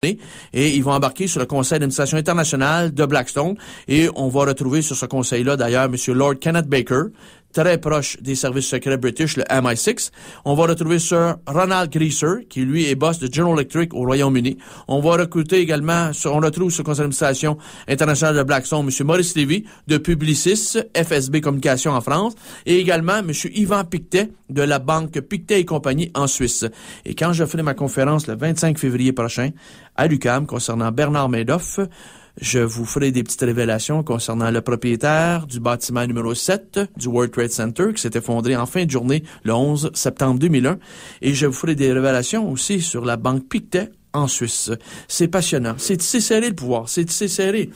et ils vont embarquer sur le conseil d'administration international de Blackstone et on va retrouver sur ce conseil-là d'ailleurs M. Lord Kenneth Baker, très proche des services secrets british, le MI6. On va retrouver Sir Ronald Greaser, qui lui est boss de General Electric au Royaume-Uni. On va recruter également, on retrouve sur le conseil d'administration international de Blackstone, M. Maurice Lévy, de Publicis, FSB Communication en France, et également M. Yvan Pictet, de la banque Pictet et compagnie en Suisse. Et quand je ferai ma conférence le 25 février prochain, à l'UQAM, concernant Bernard Madoff, je vous ferai des petites révélations concernant le propriétaire du bâtiment numéro 7 du World Trade Center qui s'est effondré en fin de journée le 11 septembre 2001. Et je vous ferai des révélations aussi sur la banque Pictet en Suisse. C'est passionnant. C'est tissé serré le pouvoir. C'est tissé serré.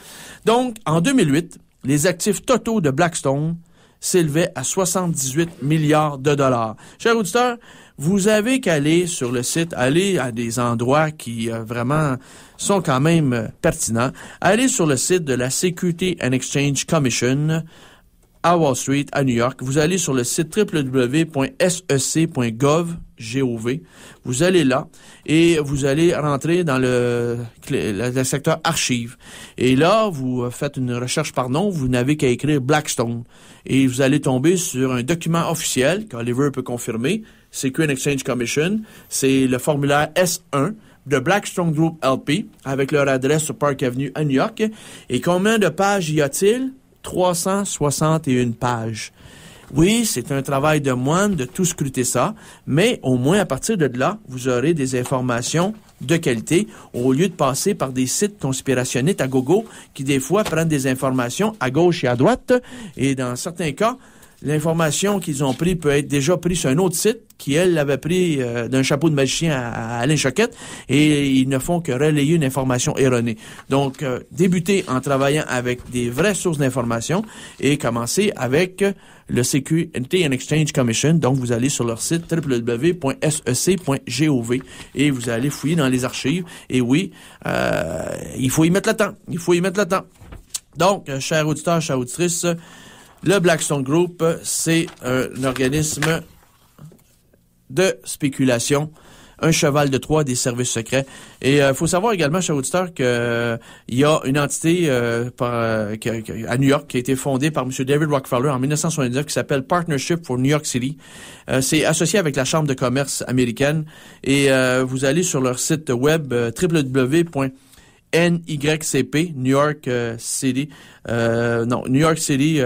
Donc, en 2008, les actifs totaux de Blackstone s'élevaient à 78 milliards de dollars. Chers auditeurs, vous avez qu'à aller sur le site, aller à des endroits qui vraiment sont quand même pertinents. Allez sur le site de la Security and Exchange Commission à Wall Street, à New York. Vous allez sur le site www.sec.gov. Vous allez là et vous allez rentrer dans le secteur archives. Et là, vous faites une recherche par nom, vous n'avez qu'à écrire Blackstone. Et vous allez tomber sur un document officiel qu'Oliver peut confirmer, Security and Exchange Commission. C'est le formulaire S1 de Blackstone Group LP avec leur adresse sur Park Avenue à New York. Et combien de pages y a-t-il? 361 pages. Oui, c'est un travail de moine de tout scruter ça, mais au moins à partir de là, vous aurez des informations de qualité au lieu de passer par des sites conspirationnistes à gogo qui des fois prennent des informations à gauche et à droite et dans certains cas, l'information qu'ils ont pris peut être déjà prise sur un autre site qui, elle, l'avait pris d'un chapeau de magicien à Alain Choquette et ils ne font que relayer une information erronée. Donc, débuter en travaillant avec des vraies sources d'informations et commencer avec le Security and Exchange Commission. Donc, vous allez sur leur site www.sec.gov et vous allez fouiller dans les archives. Et oui, il faut y mettre le temps. Il faut y mettre le temps. Donc, chers auditeurs, chères auditrices, le Blackstone Group, c'est un organisme de spéculation, un cheval de Troie des services secrets. Et il faut savoir également, chers auditeurs, que il y a une entité à New York qui a été fondée par M. David Rockefeller en 1979 qui s'appelle Partnership for New York City. C'est associé avec la Chambre de commerce américaine. Et vous allez sur leur site web www.NYCP, New York City, New York City,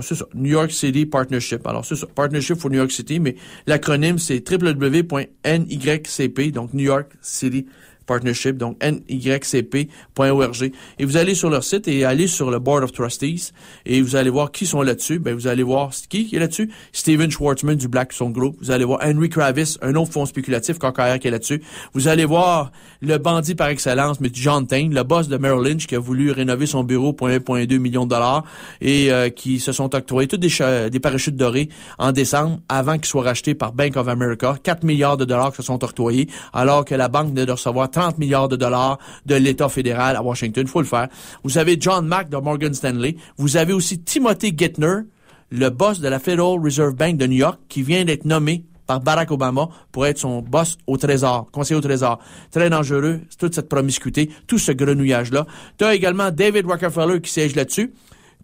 c'est ça, New York City Partnership. Alors, c'est ça, Partnership for New York City, mais l'acronyme, c'est www.NYCP, donc New York City Partnership, donc nycp.org. Et vous allez sur leur site et allez sur le Board of Trustees et vous allez voir qui sont là-dessus. Ben, vous allez voir qui est là-dessus? Steven Schwartzman du Blackstone Group. Vous allez voir Henry Kravis, un autre fonds spéculatif KKR qui est là-dessus. Vous allez voir le bandit par excellence, M. John Tain, le boss de Merrill Lynch qui a voulu rénover son bureau pour 1,2 million de dollars et qui se sont octroyés tous des parachutes dorés en décembre avant qu'ils soient rachetés par Bank of America. 4 milliards de dollars qui se sont octroyés alors que la banque venait de recevoir 30 milliards de dollars de l'État fédéral à Washington. Il faut le faire. Vous avez John Mack de Morgan Stanley. Vous avez aussi Timothy Geithner, le boss de la Federal Reserve Bank de New York, qui vient d'être nommé par Barack Obama pour être son boss au Trésor, conseiller au Trésor. Très dangereux, toute cette promiscuité, tout ce grenouillage-là. Tu as également David Rockefeller qui siège là-dessus.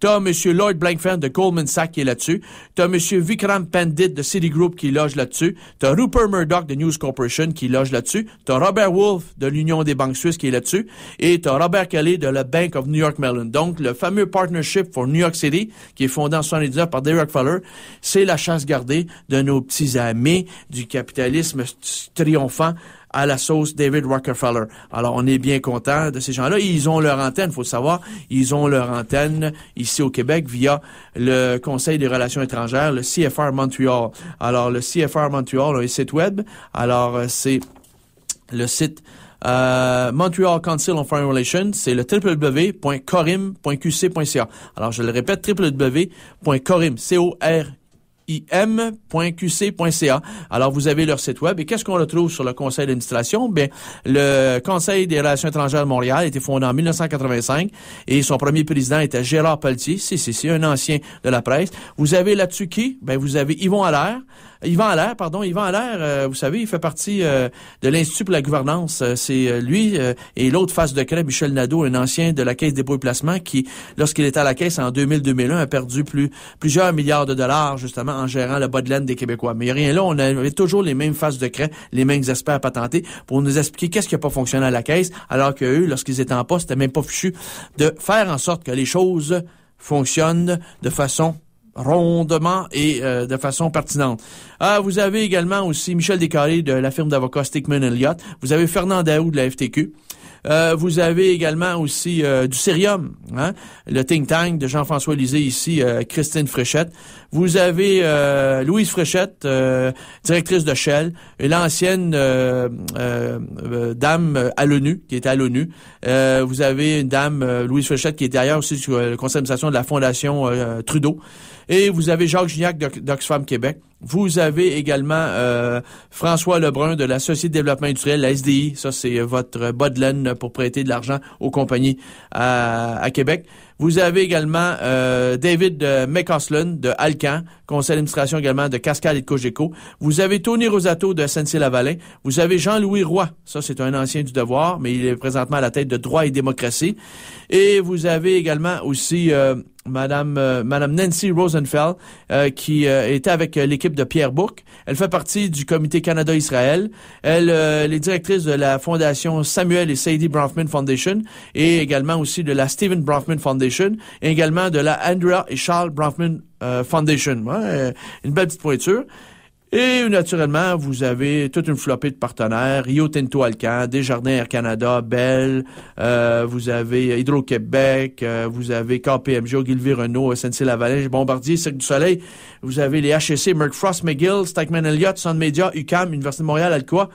T'as M. Lloyd Blankfein de Goldman Sachs qui est là-dessus. T'as M. Vikram Pandit de Citigroup qui loge là-dessus. T'as Rupert Murdoch de News Corporation qui loge là-dessus. T'as Robert Wolf de l'Union des banques suisses qui est là-dessus. Et t'as Robert Kelly de la Bank of New York Mellon. Donc, le fameux Partnership for New York City, qui est fondé en 1979 par David Rockefeller, c'est la chasse gardée de nos petits amis du capitalisme triomphant à la sauce David Rockefeller. Alors, on est bien content de ces gens-là. Ils ont leur antenne, faut le savoir. Ils ont leur antenne ici au Québec via le Conseil des relations étrangères, le CFR Montreal. Alors, le CFR Montreal a un site web. Alors, c'est le site Montreal Council on Foreign Relations, c'est le www.corim.qc.ca. Alors, je le répète, www.corim, im.qc.ca. Alors, vous avez leur site web. Et qu'est-ce qu'on retrouve sur le conseil d'administration? Bien, le Conseil des relations étrangères de Montréal a été fondé en 1985 et son premier président était Gérard Pelletier. C'est un ancien de la presse. Vous avez là-dessus qui? Bien, vous avez Yvon Allaire, Yvan Allaire, vous savez, il fait partie de l'Institut pour la gouvernance. C'est lui et l'autre face de craie, Michel Nadeau, un ancien de la Caisse des dépôts et placements, qui, lorsqu'il était à la Caisse en 2000-2001, a perdu plusieurs milliards de dollars, justement, en gérant le bas de laine des Québécois. Mais il n'y a rien là, on avait toujours les mêmes faces de craie, les mêmes experts patentés, pour nous expliquer qu'est-ce qui n'a pas fonctionné à la Caisse, alors que eux, lorsqu'ils étaient en poste, c'était même pas fichu de faire en sorte que les choses fonctionnent de façon rondement et de façon pertinente. Vous avez également aussi Michel Descarrés de la firme d'avocats Stickman Elliott. Vous avez Fernand Daou de la FTQ. Vous avez également aussi du Cerium, le think tank de Jean-François Lisée ici, Christine Fréchette. Vous avez Louise Fréchette, directrice de Shell, et l'ancienne dame à l'ONU, qui était à l'ONU. Vous avez une dame, Louise Fréchette, qui est d'ailleurs aussi sur le conseil d'administration de la Fondation Trudeau. Et vous avez Jacques Gignac d'Oxfam Québec. Vous avez également François Lebrun de la Société de développement industriel, la SDI. Ça, c'est votre bas de laine pour prêter de l'argent aux compagnies à Québec. Vous avez également David McCausland de Alcan, conseil d'administration également de Cascade et de Cogeco. Vous avez Tony Rosato de SNC-Lavalin. Vous avez Jean-Louis Roy. Ça, c'est un ancien du Devoir, mais il est présentement à la tête de Droit et démocratie. Et vous avez également aussi Madame Nancy Rosenfeld, qui était avec l'équipe de Pierre Bourque. Elle fait partie du comité Canada-Israël. Elle est directrice de la fondation Samuel et Sadie Bronfman Foundation et également aussi de la Stephen Bronfman Foundation et également de la Andrea et Charles Bronfman Foundation. Ouais, une belle petite pointure. Et naturellement, vous avez toute une flopée de partenaires, Rio Tinto Alcan, Desjardins Air Canada, Bell, vous avez Hydro-Québec, vous avez KPMG, Ogilvy Renault, SNC-Lavalin, Bombardier, Cirque du Soleil, vous avez les HEC, Merck Frost, McGill, Stackman Elliott, Sun Media, UQAM, Université de Montréal, Alcoa,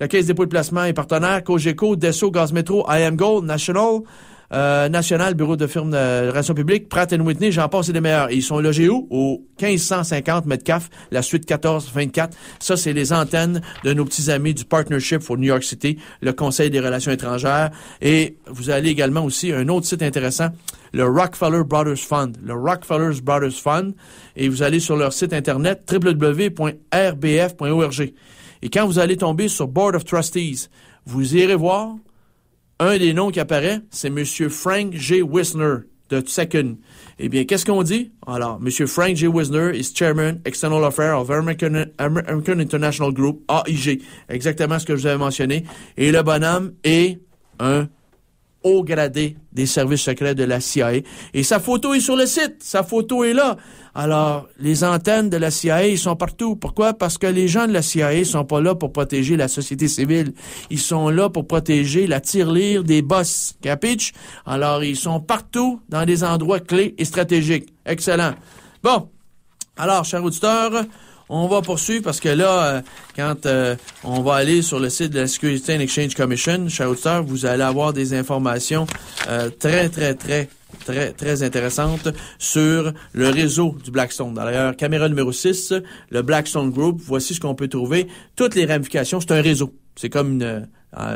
la Caisse des dépôts et placement et partenaires, Cogeco, Desso, Gaz Métro, IM Gold, National, Bureau de firme de relations publiques, Pratt & Whitney, j'en passe et des meilleurs. Et ils sont logés où? Au 1550 Metcalfe, la suite 1424. Ça, c'est les antennes de nos petits amis du Partnership for New York City, le Conseil des relations étrangères. Et vous allez également aussi un autre site intéressant, le Rockefeller Brothers Fund. Le Rockefeller Brothers Fund. Et vous allez sur leur site internet, www.rbf.org. Et quand vous allez tomber sur Board of Trustees, vous irez voir un des noms qui apparaît, c'est M. Frank J. Wisner de Second. Eh bien, qu'est-ce qu'on dit? Alors, M. Frank J. Wisner is Chairman, External Affairs of American International Group, AIG. Exactement ce que je vous avais mentionné. Et le bonhomme est un haut gradé des services secrets de la CIA. Et sa photo est sur le site. Sa photo est là. Alors, les antennes de la CIA, ils sont partout. Pourquoi? Parce que les gens de la CIA sont pas là pour protéger la société civile. Ils sont là pour protéger la tirelire des boss. Capiche? Alors, ils sont partout dans des endroits clés et stratégiques. Excellent. Bon. Alors, chers auditeurs, on va poursuivre parce que là, quand on va aller sur le site de la Security and Exchange Commission, chers auditeurs, vous allez avoir des informations très intéressante sur le réseau du Blackstone. D'ailleurs, caméra numéro 6, le Blackstone Group, voici ce qu'on peut trouver. Toutes les ramifications, c'est un réseau. C'est comme une...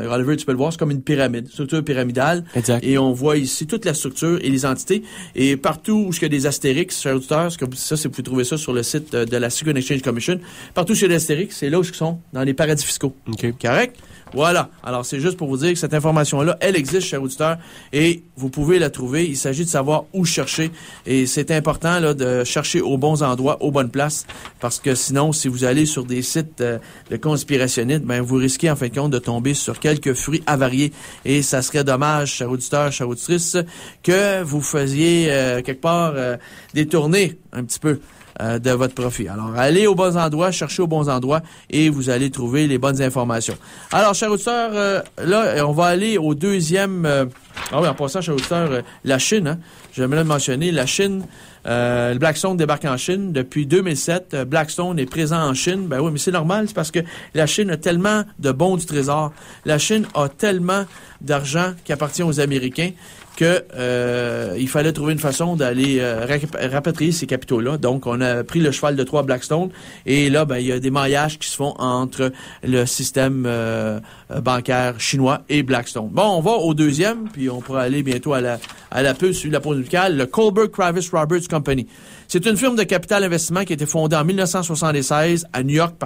Oliver, tu peux le voir, c'est comme une pyramide, structure pyramidale. Exact. Et on voit ici toute la structure et les entités. Et partout où il y a des astérix, chers auditeurs, ça, vous pouvez trouver ça sur le site de la Securities and Exchange Commission. Partout où il y a des astérix, c'est là où ils sont, dans les paradis fiscaux. OK. Correct? Voilà. Alors, c'est juste pour vous dire que cette information-là, elle existe, chers auditeurs, et vous pouvez la trouver. Il s'agit de savoir où chercher. Et c'est important là de chercher aux bons endroits, aux bonnes places, parce que sinon, si vous allez sur des sites de conspirationnistes, ben vous risquez, en fin de compte, de tomber sur quelques fruits avariés. Et ça serait dommage, chers auditeurs, chères auditrices, que vous faisiez, quelque part, détourner un petit peu de votre profit. Alors, allez aux bons endroits, cherchez aux bons endroits et vous allez trouver les bonnes informations. Alors, chers auditeurs, là, on va aller au deuxième... en passant, chers auditeurs, la Chine, hein, j'aimerais le mentionner, la Chine, le Blackstone débarque en Chine. Depuis 2007, Blackstone est présent en Chine. Ben oui, mais c'est normal, c'est parce que la Chine a tellement de bons du trésor. La Chine a tellement d'argent qui appartient aux Américains que il fallait trouver une façon d'aller rapatrier ces capitaux-là. Donc, on a pris le cheval de Troie Blackstone et là, il y a des maillages qui se font entre le système bancaire chinois et Blackstone. Bon, on va au deuxième, puis on pourra aller bientôt à la pause sur la pause musicale, le Kohlberg Kravis Roberts Company. C'est une firme de capital investissement qui a été fondée en 1976 à New York par